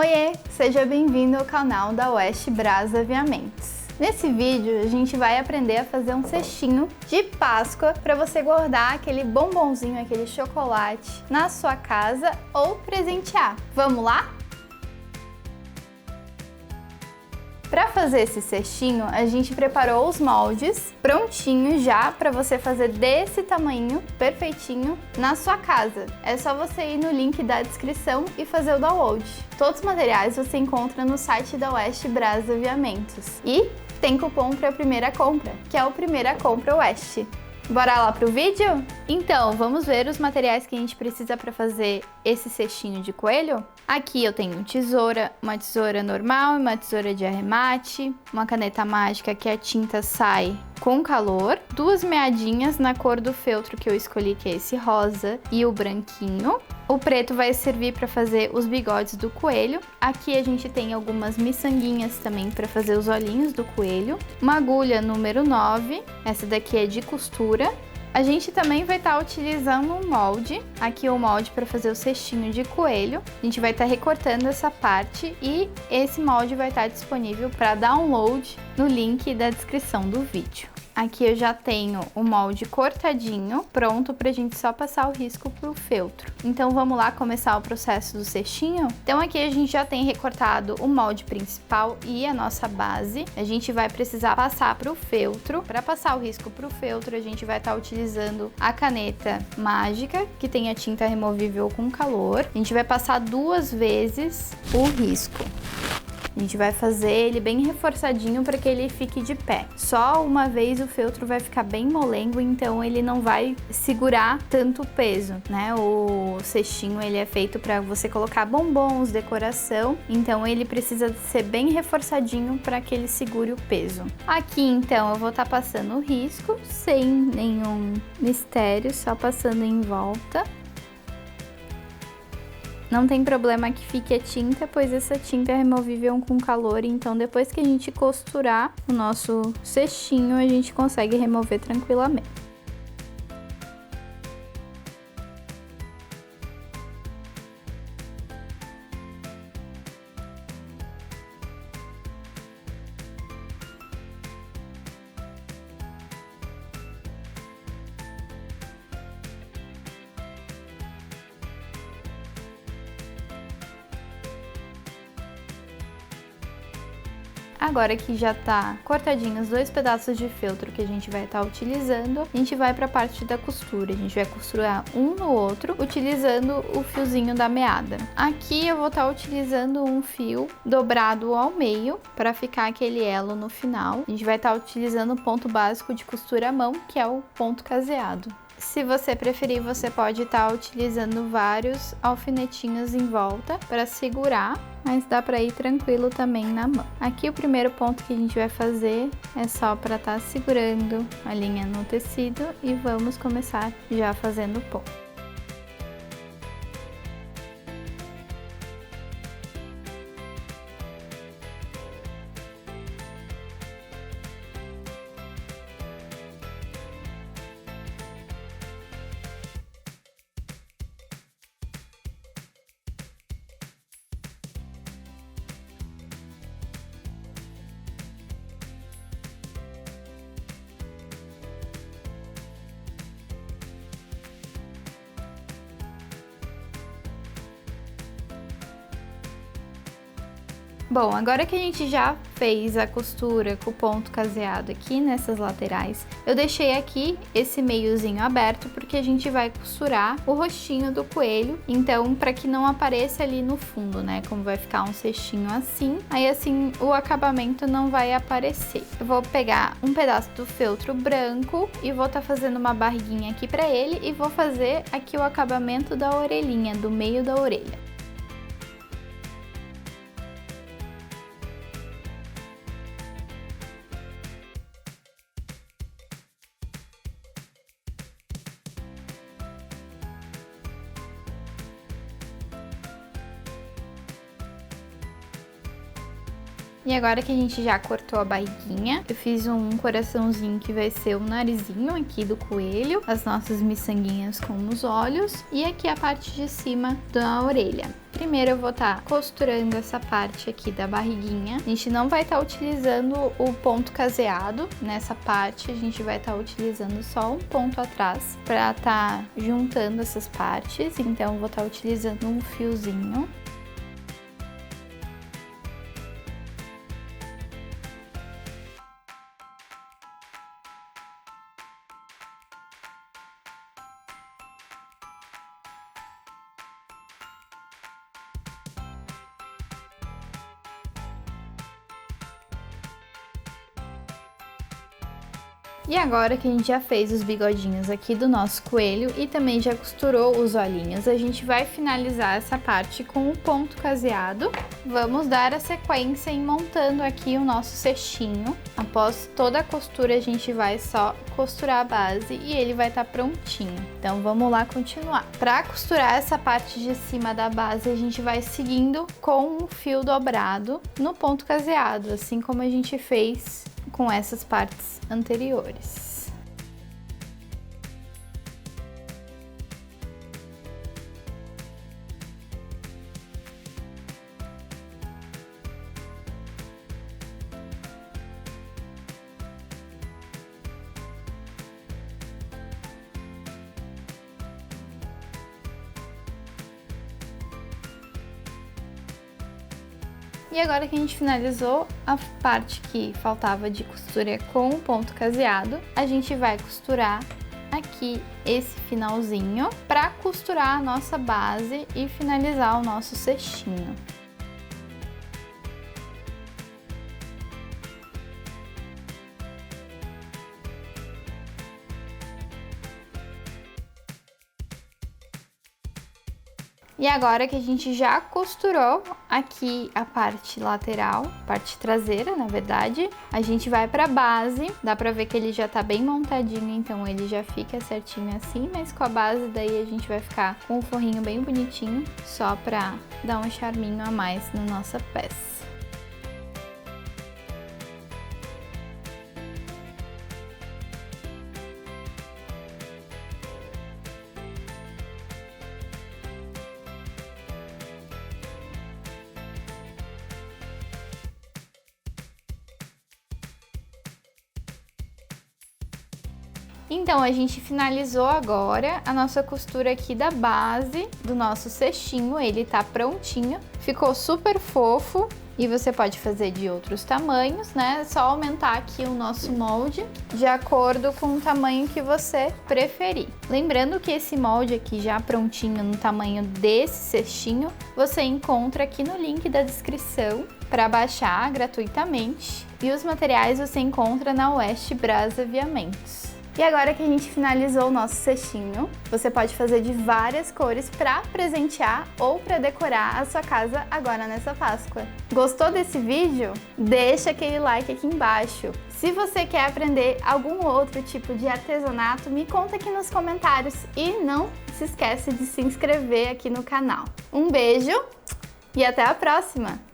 Oiê, seja bem-vindo ao canal da Oeste Braz Aviamentos. Nesse vídeo a gente vai aprender a fazer um cestinho de Páscoa para você guardar aquele bombonzinho, aquele chocolate na sua casa ou presentear. Vamos lá? Para fazer esse cestinho, a gente preparou os moldes prontinhos já para você fazer desse tamanho, perfeitinho, na sua casa. É só você ir no link da descrição e fazer o download. Todos os materiais você encontra no site da Oeste Braz Aviamentos. E tem cupom para a primeira compra, que é o Primeira Compra Oeste. Bora lá pro vídeo? Então, vamos ver os materiais que a gente precisa para fazer esse cestinho de coelho? Aqui eu tenho uma tesoura normal e uma tesoura de arremate, uma caneta mágica que a tinta sai com calor, duas meadinhas na cor do feltro que eu escolhi, que é esse rosa, e o branquinho. O preto vai servir para fazer os bigodes do coelho. Aqui a gente tem algumas miçanguinhas também para fazer os olhinhos do coelho. Uma agulha número 9, essa daqui é de costura. A gente também vai estar utilizando um molde, aqui o molde para fazer o cestinho de coelho. A gente vai estar recortando essa parte e esse molde vai estar disponível para download no link da descrição do vídeo. Aqui eu já tenho o molde cortadinho, pronto pra gente só passar o risco pro feltro. Então vamos lá começar o processo do cestinho? Então aqui a gente já tem recortado o molde principal e a nossa base. A gente vai precisar passar pro feltro. Para passar o risco pro feltro, a gente vai estar utilizando a caneta mágica, que tem a tinta removível com calor. A gente vai passar 2 vezes o risco. A gente vai fazer ele bem reforçadinho para que ele fique de pé. Só uma vez o feltro vai ficar bem molengo, então ele não vai segurar tanto peso, né? O cestinho ele é feito para você colocar bombons, decoração, então ele precisa ser bem reforçadinho para que ele segure o peso. Aqui então eu vou estar passando o risco sem nenhum mistério, só passando em volta. Não tem problema que fique a tinta, pois essa tinta é removível com calor, então depois que a gente costurar o nosso cestinho, a gente consegue remover tranquilamente. Agora que já tá cortadinho os 2 pedaços de feltro que a gente vai estar utilizando, a gente vai para a parte da costura. A gente vai costurar um no outro, utilizando o fiozinho da meada. Aqui eu vou estar utilizando um fio dobrado ao meio para ficar aquele elo no final. A gente vai estar utilizando o ponto básico de costura à mão, que é o ponto caseado. Se você preferir, você pode estar utilizando vários alfinetinhos em volta para segurar, mas dá para ir tranquilo também na mão. Aqui o primeiro ponto que a gente vai fazer é só para estar segurando a linha no tecido e vamos começar já fazendo o ponto. Bom, agora que a gente já fez a costura com o ponto caseado aqui nessas laterais, eu deixei aqui esse meiozinho aberto porque a gente vai costurar o rostinho do coelho, então para que não apareça ali no fundo, né, como vai ficar um cestinho assim, aí assim o acabamento não vai aparecer. Eu vou pegar um pedaço do feltro branco e vou estar fazendo uma barriguinha aqui para ele e vou fazer aqui o acabamento da orelhinha, do meio da orelha. E agora que a gente já cortou a barriguinha, eu fiz um coraçãozinho que vai ser o narizinho aqui do coelho, as nossas miçanguinhas com os olhos e aqui a parte de cima da orelha. Primeiro eu vou estar costurando essa parte aqui da barriguinha. A gente não vai estar utilizando o ponto caseado nessa parte, a gente vai estar utilizando só um ponto atrás para estar juntando essas partes. Então eu vou estar utilizando um fiozinho. E agora que a gente já fez os bigodinhos aqui do nosso coelho e também já costurou os olhinhos, a gente vai finalizar essa parte com o ponto caseado. Vamos dar a sequência em montando aqui o nosso cestinho. Após toda a costura, a gente vai só costurar a base e ele vai estar prontinho. Então vamos lá continuar. Para costurar essa parte de cima da base, a gente vai seguindo com um fio dobrado no ponto caseado, assim como a gente fez com essas partes anteriores. E agora que a gente finalizou a parte que faltava de costura com o ponto caseado, a gente vai costurar aqui esse finalzinho para costurar a nossa base e finalizar o nosso cestinho. E agora que a gente já costurou aqui a parte lateral, parte traseira, na verdade, a gente vai pra base. Dá pra ver que ele já tá bem montadinho, então ele já fica certinho assim, mas com a base daí a gente vai ficar com um forrinho bem bonitinho, só pra dar um charminho a mais na nossa peça. Então, a gente finalizou agora a nossa costura aqui da base do nosso cestinho, ele tá prontinho, ficou super fofo e você pode fazer de outros tamanhos, né? É só aumentar aqui o nosso molde de acordo com o tamanho que você preferir. Lembrando que esse molde aqui já prontinho no tamanho desse cestinho, você encontra aqui no link da descrição para baixar gratuitamente e os materiais você encontra na Oeste Braz Aviamentos. E agora que a gente finalizou o nosso cestinho, você pode fazer de várias cores para presentear ou para decorar a sua casa agora nessa Páscoa. Gostou desse vídeo? Deixa aquele like aqui embaixo. Se você quer aprender algum outro tipo de artesanato, me conta aqui nos comentários e não se esquece de se inscrever aqui no canal. Um beijo e até a próxima!